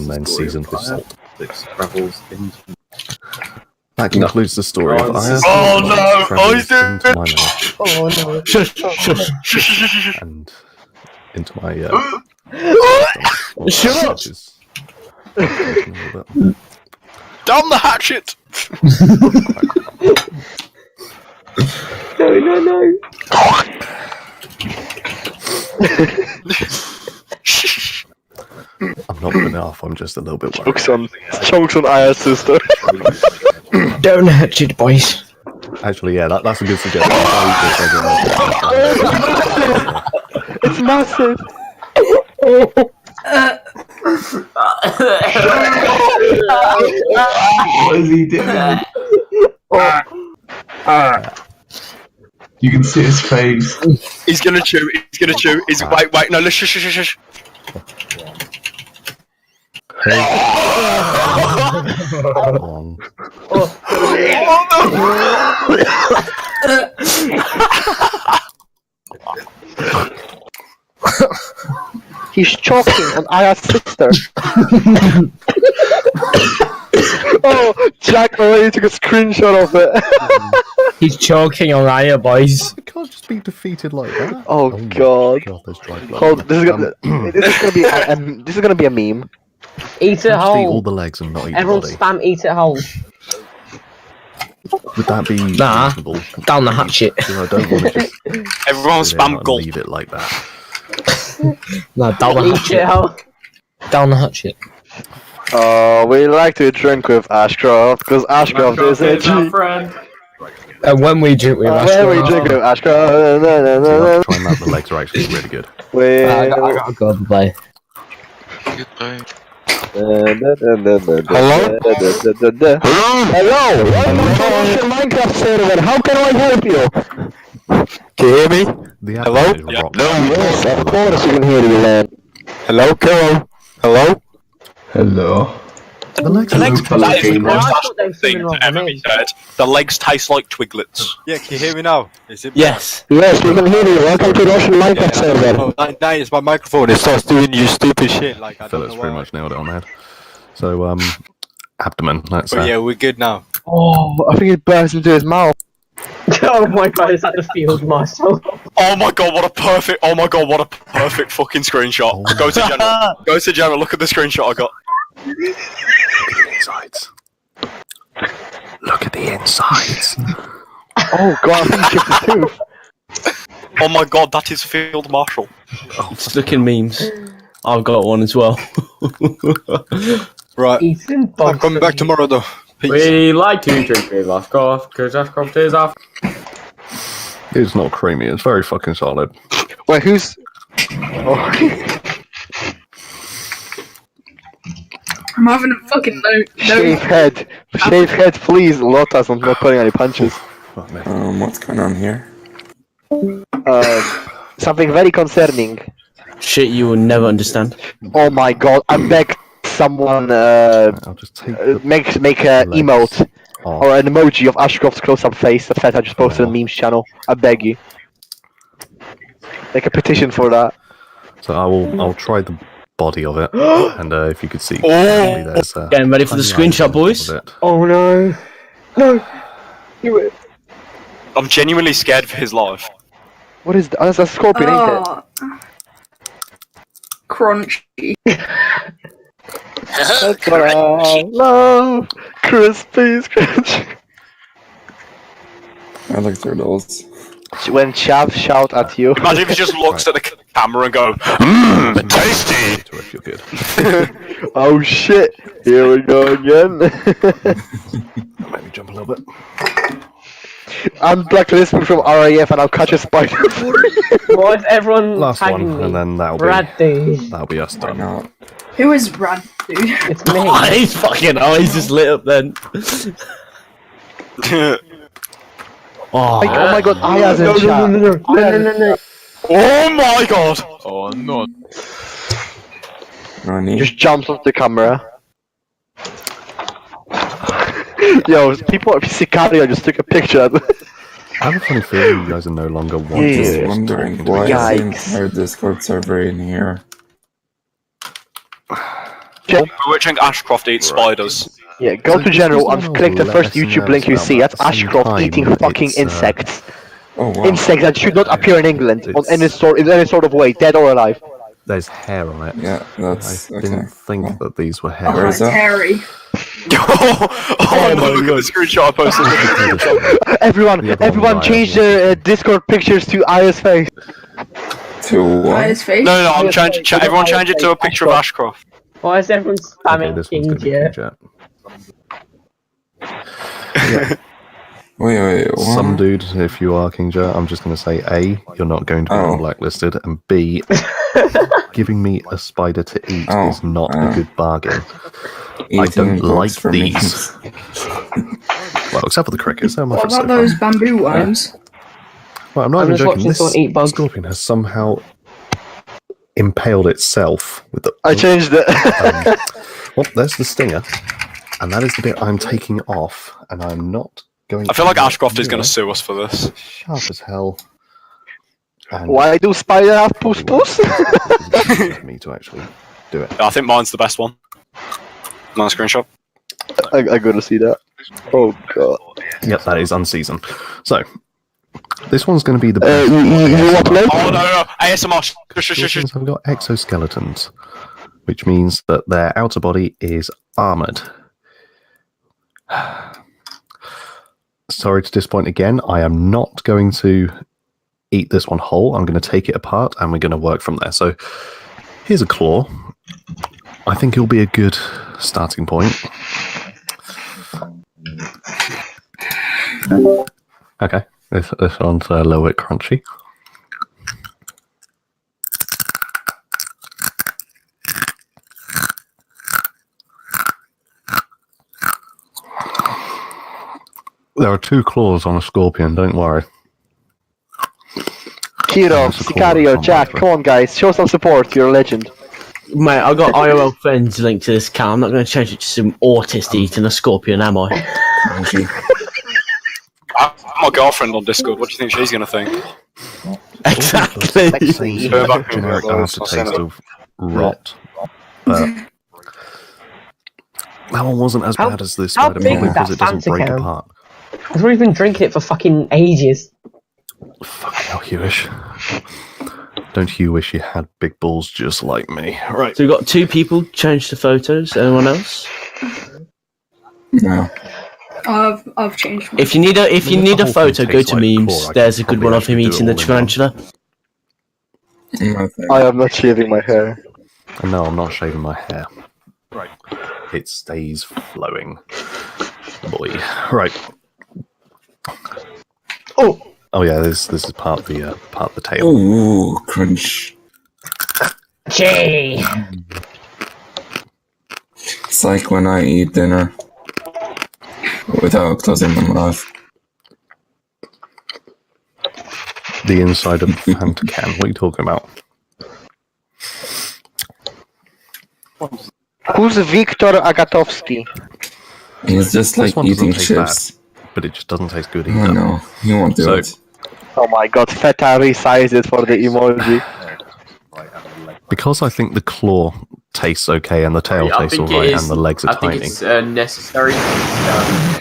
and then seasoned with salt. Travels into... That concludes the story of Ayaz. Oh no! Travels into my mouth Oh no. Shush, shush. and into my Shut up! which is a little bit. Down the hatchet! No. I'm not putting it off, I'm just a little bit worried. Chokes on Aya's sister. Don't hatch it, boys. Actually, yeah, that's a good suggestion. It's massive. What is he doing? You can see his face. He's gonna chew, wait, no, let's shush. On. He's choking on Aya's sister. Oh, Jack already took a screenshot of it. He's choking on Aya, boys. It can't just be defeated like that. Oh, God. There's dry blood. Hold, this is gonna be a meme. Eat it Just eat all whole. the legs and not eat Everyone the body. spam eat it whole. Would that be Nah. reasonable? Down the hatchet. Because I don't want to just Everyone sit there spam and gulp. leave it like that. No, down the Eat it hatchet. whole. Down the hatchet. We like to drink with Ashcroft, because Ashcroft is a G. And when we drink, we When we drink with Ashcroft, Try and map the legs are actually really good. I gotta go and play. Hello? Hello? Welcome to Minecraft server. How can I help you? Can you hear me? The Hello? average is rock. Yes, of course you can hear me, man. Hello, Carol? Hello? Hello. The legs That is the I most thought they were thing swimming to ever be said. The legs taste like twiglets. Yeah, can you hear me now? Is it? Yes. Yes, we can hear you. Welcome to Russian Minecraft server. Oh, now it's my microphone. It starts doing you stupid shit. Like I don't Philip's know pretty why. much nailed it on the head. So, abdomen, that's But yeah, we're good now. Oh, I think it burst into his mouth. Oh my god, is that the field marshal? Oh my god, what a perfect fucking screenshot. Oh. Go to general. Go to general, look at the screenshot I got. Look at the insides. Look at the insides. Oh god, I think he chipped his tooth. Oh my god, that is Field Marshal. Stuck in memes. I've got one as well. Right, Eating I'm bugs. coming back tomorrow though. Peace. We like to drink with Ashcroft, because Ashcroft is our... It's not creamy, it's very fucking solid. Wait, who's... Oh. I'm having a fucking Shave head. Shave head, please. Lotus, I'm not putting any punches. Fuck me. What's going on here? Something very concerning. Shit you will never understand. Oh my god, I beg someone I'll just take the make a legs emote off. or an emoji of Ashcroft's close-up face that I just posted on memes channel. I beg you. Make a petition for that. So I'll try the body of it, and if you could see, there's Getting ready for the tiny screenshot, eyes boys. of it. Oh no. No. Do it. I'm genuinely scared for his life. What is that? Oh, that's a scorpion, ain't it? crunchy. Hello, crispy scratch. I like turtles. When Chav shout at you. Imagine if he just looks at the camera and go, tasty! If you're good. Oh shit! Here we go again. Make me jump a little bit. I'm blacklisted from RAF and I'll catch a spider. Why is everyone Last tagging one, me? and then Bradley. be us Why done. not? Who is Brad, dude? It's me. His fucking eyes just lit up then. Oh my god, Aya's in chat. No. oh my god! Oh no. Ronnie. Just jumps off the camera. Yo, people at Sicario just took a picture. I have a funny feeling you guys are no longer wanting Yeah. Just to wondering why is the Yikes. entire Discord server in here? Bewitching Ashcroft eats spiders. Yeah, go So to this general was and one click the of the first less YouTube link you nervous see. about, That's but at the same Ashcroft eating time, fucking it's, insects. Oh wow. Insects that should not appear in England on It's- in any sort of way, dead or alive. There's hair on it. Yeah, that's I okay. didn't think Well, that these were Oh, Where is hair. that? Terry. Oh no, look at the screenshot I posted. Everyone, The other everyone one, change Ryan. their Discord pictures to Aya's face. To what? His face. No, I'm changing. Everyone change it to a picture of Ashcroft. Why is everyone Okay, spamming this one's King gonna be Jet? King Jet. Wait, what? Some dude, if you are King Jet, I'm just going to say A, you're not going to be Oh. blacklisted, and B, giving me a spider to eat Oh, is not a good bargain. I Eating don't bugs like for these. me. Well, except for the crickets, they're my What favourite about so those far. bamboo worms? Well, I'm not I'm even just joking. watching This someone eat bugs. scorpion has somehow impaled itself with the. I changed it. Well, there's the stinger, and that is the bit I'm taking off, and I'm not going. I feel like to Ashcroft is do going it. to sue us for this. Sharp as hell. And Why do spider have puss puss? for me to actually do it. I think mine's the best one. Nice screenshot. I gotta see that. Oh god. Yep, that is unseasoned. So, this one's going to be the best. You what play? Oh no, ASMR. Shush, shush, shush, shush. Scorpions have got exoskeletons, which means that their outer body is armored. Sorry to disappoint again. I am not going to eat this one whole. I'm going to take it apart and we're going to work from there. So here's a claw. I think it'll be a good starting point. Okay, this one's a little bit crunchy. There are 2 claws on a scorpion, don't worry. Kiro, That's a cool one, Sicario, Tom Jack, Bradford. come on guys, show some support, you're a legend. Mate, I got IOL friends linked to this account. I'm not going to change it to some autist eating a scorpion, am I? My girlfriend on Discord. What do you think she's going to think? Exactly. Same Go back to generic it. aftertaste of rot. But that one wasn't as How- bad as this how spider, big probably is that because it doesn't Fanta break can? apart. Because we've been drinking it for fucking ages. Fucking hell, Hewish. Don't you wish you had big balls just like me? Right. So we've got 2 people change the photos. Anyone else? No. I've changed. If you need a the photo, whole thing go tastes to like memes. core. I There's a could good one of him probably eating the actually do it all in tarantula. Nothing. I am not shaving my hair. And no, I'm not shaving my hair. Right. It stays flowing. Boy. Right. Oh yeah, this is part of the tail. Ooh, crunch. Gee! It's like when I eat dinner without closing my mouth. The inside of the Fanta can. What are you talking about? Who's Viktor Agatowski? It's just This like one doesn't eating taste chips. But it just doesn't taste good I either. know. You won't do So- it. Oh my god, Feta resized it for the emoji. Because I think the claw tastes okay and the tail I tastes think it alright is. and the legs are I think tiny. it's necessary that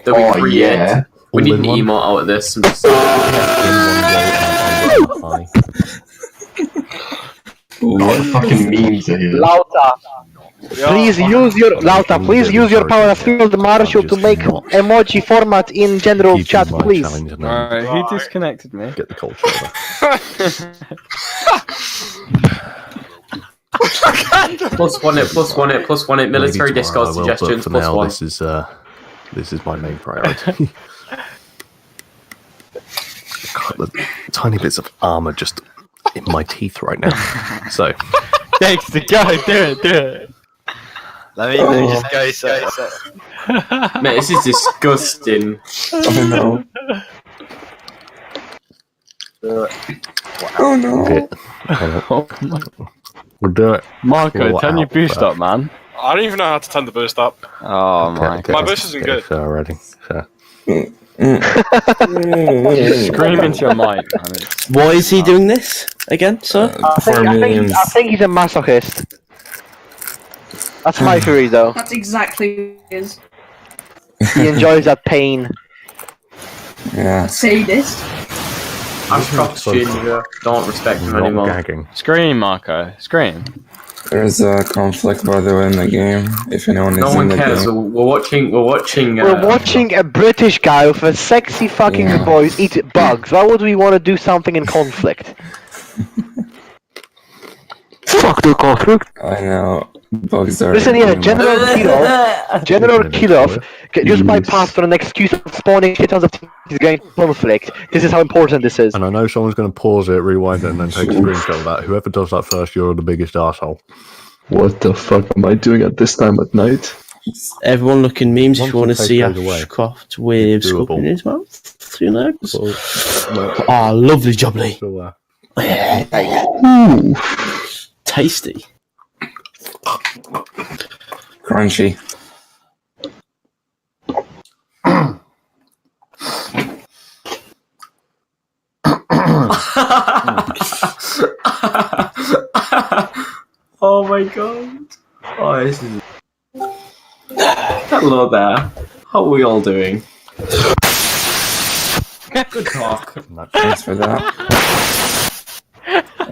we Oh, create. yeah. We All need in an one. emote out of this. And just, In one go and What fucking memes are here? Lauta, please use your power of field marshal to make emoji format in general Keep chat, my please. challenge and then Alright, he disconnected me. get the culture over. plus one it. Military Maybe Discord tomorrow I will, but suggestions for plus now, one. this is my main priority. God, the tiny bits of armor just in my teeth right now. So, Dexter, go, do it. Let me just go. Mate, this is disgusting. Oh no. Oh no. okay. We'll do it. Marco, Wow, turn your boost bro. up, man. I don't even know how to turn the boost up. Oh my Okay, My god. boost isn't good. So already. So. Scream into your mic, man. Why is he doing this again, sir? I think he's a masochist. That's my theory, though. That's exactly what it is. He enjoys that pain. Yeah. A sadist. Ashcroft's ginger. Don't respect him Not anymore. gagging. Scream, Marco. Scream. There's a conflict, by the way, in the game. If anyone is No in one the cares. game. We're watching. We're watching a British guy with a sexy fucking Yeah. voice eat bugs. Why would we want to do something in conflict? Fuck the conflict. I know. Bugs are. Listen here, General Kirov. General Kirov just bypassed on an excuse of spawning shit tons of things going conflict. This is how important this is. And I know someone's going to pause it, rewind it, and then take a screenshot of that. Whoever does that first, you're the biggest arsehole. What the fuck am I doing at this time at night? Everyone looking memes if you want to Once see the tape goes away, Ashcroft with it's doable. scorpion in his mouth. You know? So, Ah, lovely jubbly. still Ooh. Tasty. Crunchy. Oh my god. Oh, this is. Hello there. How are we all doing? Good talk. Thanks for that.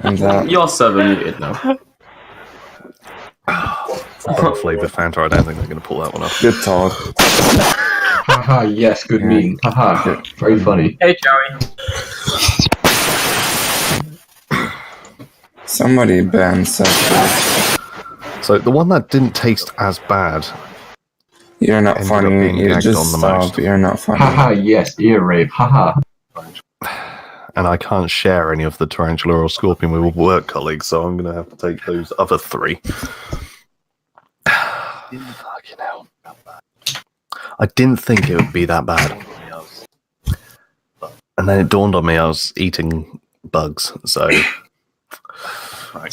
And that. Your server muted now. Flavored Fanta, I don't think they're going to pull that one off. Good talk. Haha, yes, good meme. Haha, very funny. Hey, Joey. Somebody banned Seth. So the one that didn't taste as bad, You're not Ended up funny. being You gagged just on the stop. most. You're not funny. Haha, yes, ear rape. Haha. and I can't share any of the tarantula or scorpion with work colleagues, so I'm going to have to take those other three. Fucking hell. I didn't think it would be that bad. And then it dawned on me I was eating bugs, so... Right.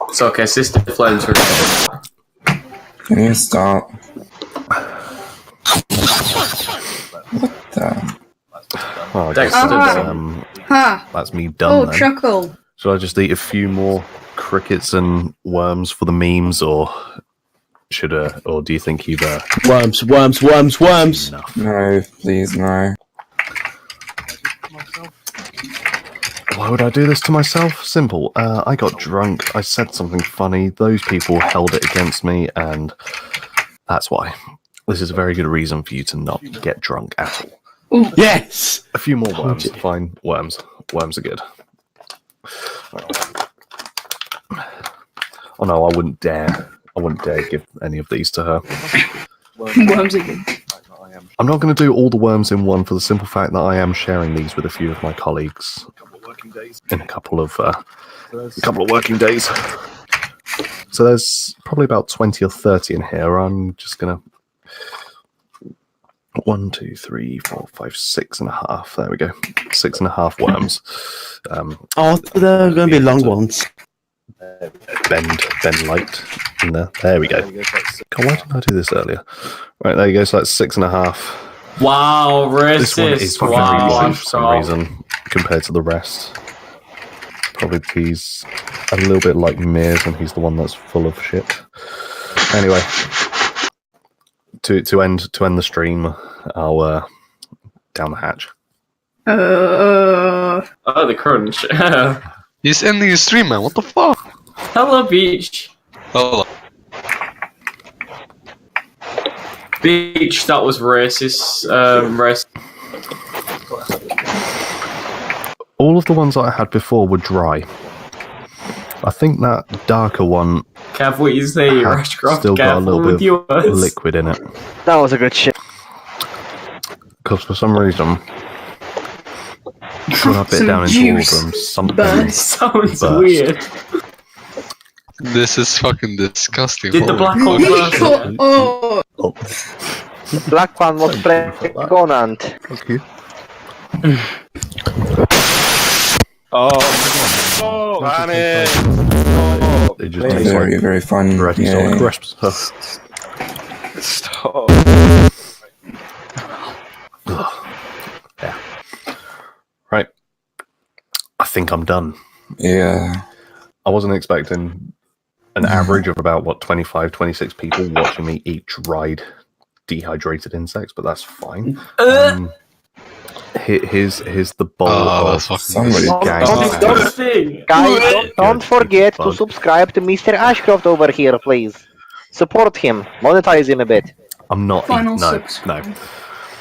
It's okay, Sister Flames are Can you stop? What the? Well, I guess Dexter, Ha! that's me done Oh, then. chuckle. Should I just eat a few more crickets and worms for the memes, or or do you think you've Worms. enough? No, please, no. Why would I do this to myself? Simple. I got drunk. I said something funny. Those people held it against me, and that's why. This is a very good reason for you to not get drunk at all. Yes! A few more worms. Fine. Worms. Worms are good. Oh no, I wouldn't dare. I wouldn't dare give any of these to her. Worms again. I'm not going to do all the worms in one for the simple fact that I am sharing these with a few of my colleagues in a couple of working days. So there's probably about 20 or 30 in here. I'm just going to 1, 2, 3, 4, 5, 6.5. There we go. 6.5 worms. Oh, they're going to be long ones. Bend light in there. There we go. God, why didn't I do this earlier? Right, there you go. So that's 6.5. Wow, This one is racist. very Wow, light for some Ashcroft. reason compared to the rest. Probably he's a little bit like Mears, and he's the one that's full of shit. Anyway, to end the stream, I'll down the hatch. Oh, the crunch. He's ending the stream, man. What the fuck? Hello, Beach. Oh, Beach, that was racist. All of the ones that I had before were dry. I think that darker one Kev, what you say, had Ashcroft? still got a Careful little with bit of yours. liquid in it. That was a good shit. Because for some reason, when I bit Some down into juice all of them, something burst. Sounds burst. weird. this is fucking disgusting. Did the Holy black fuck. hole burst? Oh, Black one was pregnant. Okay. Oh, panic! It just tastes Very, like very fun. bready Yeah. solid crisps. Stop. Yeah. Right. I think I'm done. Yeah. I wasn't expecting an average of about, 25, 26 people watching me eat dried, dehydrated insects, but that's fine. Here's the bowl of Somebody. Guys, don't forget to subscribe to Mr. Ashcroft over here, please. Support him. Monetize him a bit. I'm not Final no. subscribe.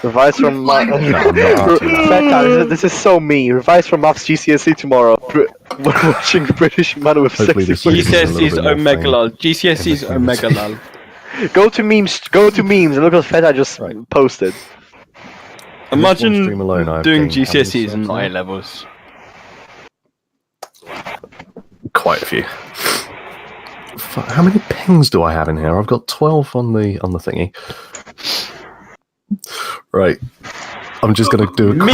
Revise from No, I'm not actually that. Feta, this is so me. Revise from Maths GCSE tomorrow. We're watching a British man with Hopefully sexy this is face. a little GCSE's bit more Omega fame. lol. GCSE's Omega lol. Go to memes and look what Feta just posted. Imagine stream alone, I've doing gained how many GCSEs and subs not now? A levels. Quite a few. How many pings do I have in here? I've got 12 on the thingy. Right. I'm just gonna do a quick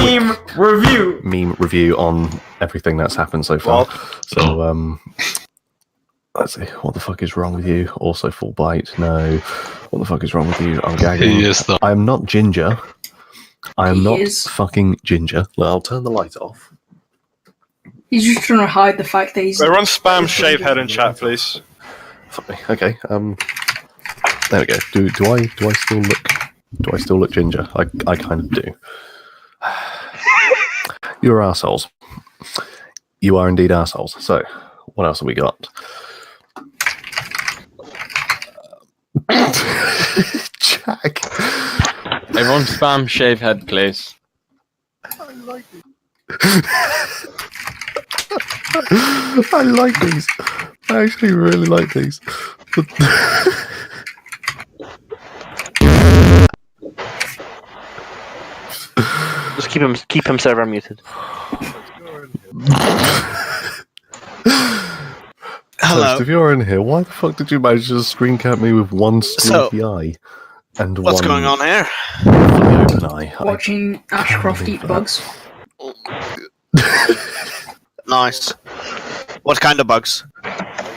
meme review on everything that's happened so far. So let's see. What the fuck is wrong with you? Also full bite. No. What the fuck is wrong with you? I'm gagging. I am not ginger. I am not fucking ginger. Well, I'll turn the light off. He's just trying to hide the fact that he's. Everyone spam shave head in chat, please. Fuck me. Okay. There we go. Do I still look ginger? I kind of do. You're assholes. You are indeed assholes. So, what else have we got? Jack. Everyone spam shave head, please. I like these. I actually really like these. Just keep him server muted. Hello. If you're in here, why the fuck did you manage to screen cap me with one sleepy eye and What's going on here? open eye? Watching Ashcroft eat bugs. Nice. What kind of bugs?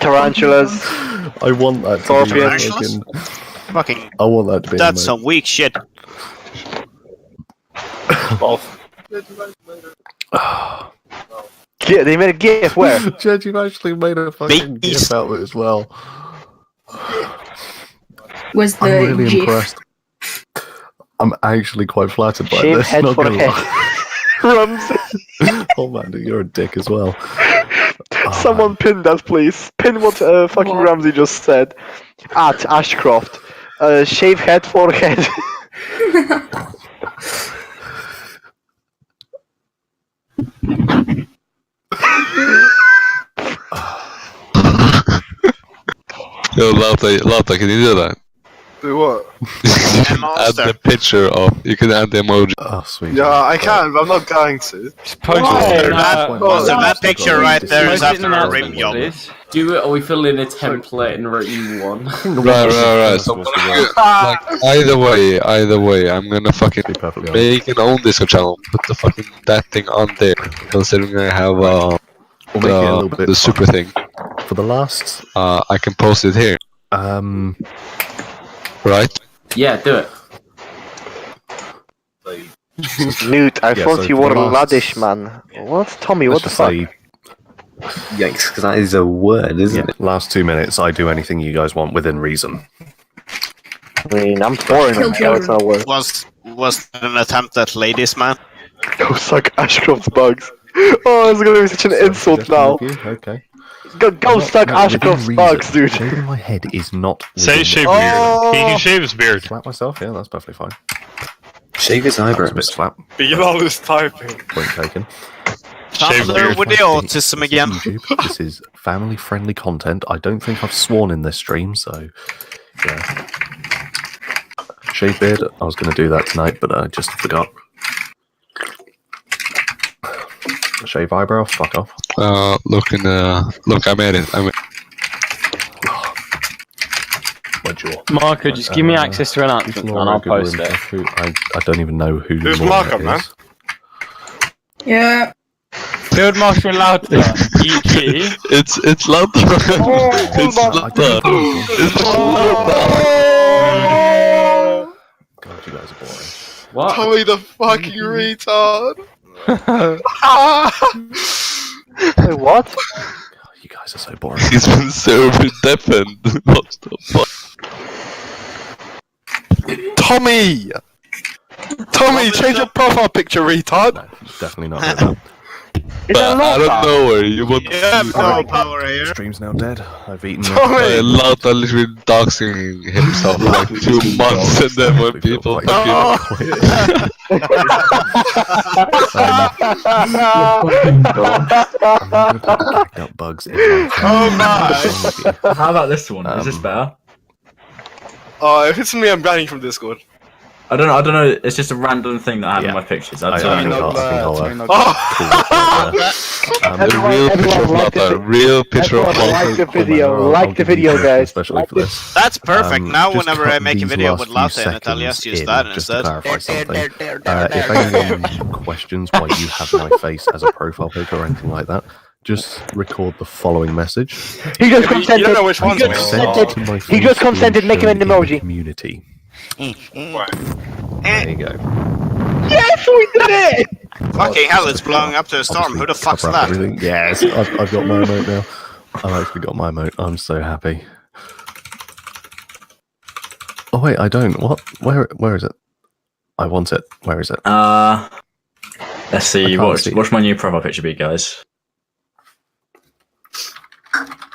Tarantulas. I want that to Scorpions. be Fucking. I want that to be. That's some weak shit. Yeah, they made a GIF where? Jed, you've actually made a fucking GIF out of it as well. Where's the I'm really GIF? impressed. I'm actually quite flattered by Shave this. head Not for gonna head. lie. Oh man, you're a dick as well. Someone pin that, please. Pin what fucking Ramsey just said. At Ashcroft. Shave head for head. Yo, Lata, can you do that? Do what? Add the picture of. You can add the emoji. Oh, sweet. Yeah, I can, but I'm not going to. That picture right there is after a rim announcement, job. please. Do it, or we fill in a template and write one. Right. So, like, either way, I'm gonna fucking perfectly make an own Discord channel. Put the fucking that thing on there. Considering I have We'll make it a little bit the super thing. for the last. I can post it here. Yeah, Right? do it. Newt, I Yeah, thought so you for were the last- laddish, man. What? Tommy, what Let's the just fuck? say, Yikes, because that is a word, isn't it? last 2 minutes, I do anything you guys want within reason. I mean, I'm foreign, Kill so it's not worth. Was that an attempt at ladies, man? Go suck Ashcroft's bugs. Oh, it's gonna be such an insult now. Okay. Go suck Ashcroft's bugs, dude. Shaving my head is not. Say within shave reason. beard. He can shave his beard. Slap myself, yeah, that's perfectly fine. Shave his That was a bit eyebrows. slap. Begin all this typing. Point taken. Shave beard. With the autism This is again. YouTube. This is family-friendly content. I don't think I've sworn in this stream, so yeah. Shave beard. I was going to do that tonight, but I just forgot. Shave eyebrow. Fuck off. Look, I made it. My jaw. Marco, just give me access to an announcement and I'll post it. I don't even know who. Who's Laura Marco, is. man? Yeah. Field Marshal Lauter, EG. It's Lata. It's Lata. It's Lata. God, you guys are boring. What? Tommy the fucking retard. Wait, what? You guys guys are so boring. He's been so redependent. What the fuck? Tommy! Tommy, change your profile picture, retard! No, definitely not doing that. It's a But I don't lot. know where you want You have no power here. Stream's now dead. I've eaten. Tommy! Lauta literally doxing himself for like 2 months, and then when people up bugs in my How about this one? Is this better? Oh, if it's me, I'm banning from Discord. I don't know. It's just a random thing that I have in my pictures. I think I'll the real picture of Lauta, real picture of Everyone like the video, like the video, guys. Especially for this. That's perfect. Now, Just whenever I cut make a these video last with few Latte and Natalia, seconds use in, that just to instead. clarify something. If anyone questions why you have my face as a profile pic or anything like that, just record the following message. He just You consented. don't know which one's me. He just consented. Make him an emoji. Community. Eh. There you go. Yes, we did it! Fucking hell, it's blowing up to a storm. Who the fuck's Cover up that? everything. Yes, I've got my emote now. I've actually got my emote. I'm so happy. Oh wait, I don't. What? Where is it? I want it. Where is it? Let's see. What's my new profile picture be, guys?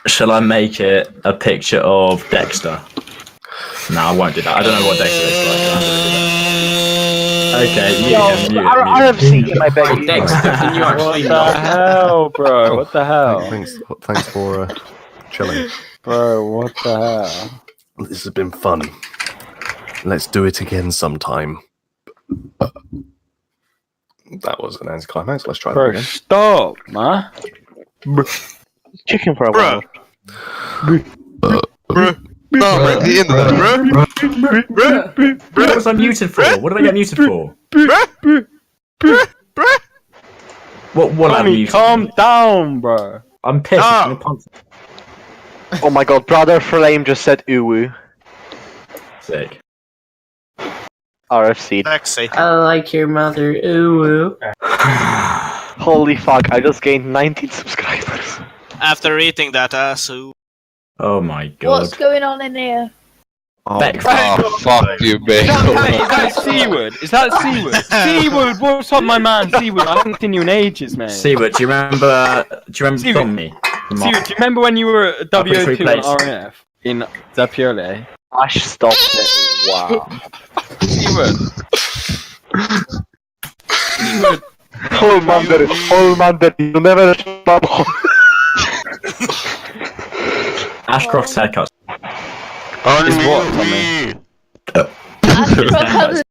Shall I make it a picture of Dexter? No, I won't do that. I don't know what Dexter is like. Okay, mute him. RFC, I beg you. Dexter, can you actually What the hell, bro? What the hell? Thanks for chilling. Bro, what the hell? This has been fun. Let's do it again sometime. That was an anticlimax. Let's try that Bro, again. stop, man. Chicken for a while. No, man, the internet. What was I muted for? What did I get muted for? What am I Tommy, muted? calm down, bro. I'm pissed. I'm gonna punch- Oh my god, brother Flame just said uwu. Sick. RFC. Sexy. I like your mother. Ooh. Holy fuck, I just gained 19 subscribers. After eating that ass, ooh. Oh my god. What's going on in here? Beck. Oh, fuck you, babe. Is that Seaward? Is that Seaward? Seaward, what's up, my man? Seaward, I haven't seen you in ages, mate. Seaward, do you remember Seaward. Tommy? Seaward, do you remember when you were at pretty WO2 place. on RNF in Zapiole? Ash stopped it. Wow. Seaward. Holmander, you never stop. Ashcroft's haircut. Is what, Tommy? Ashcroft has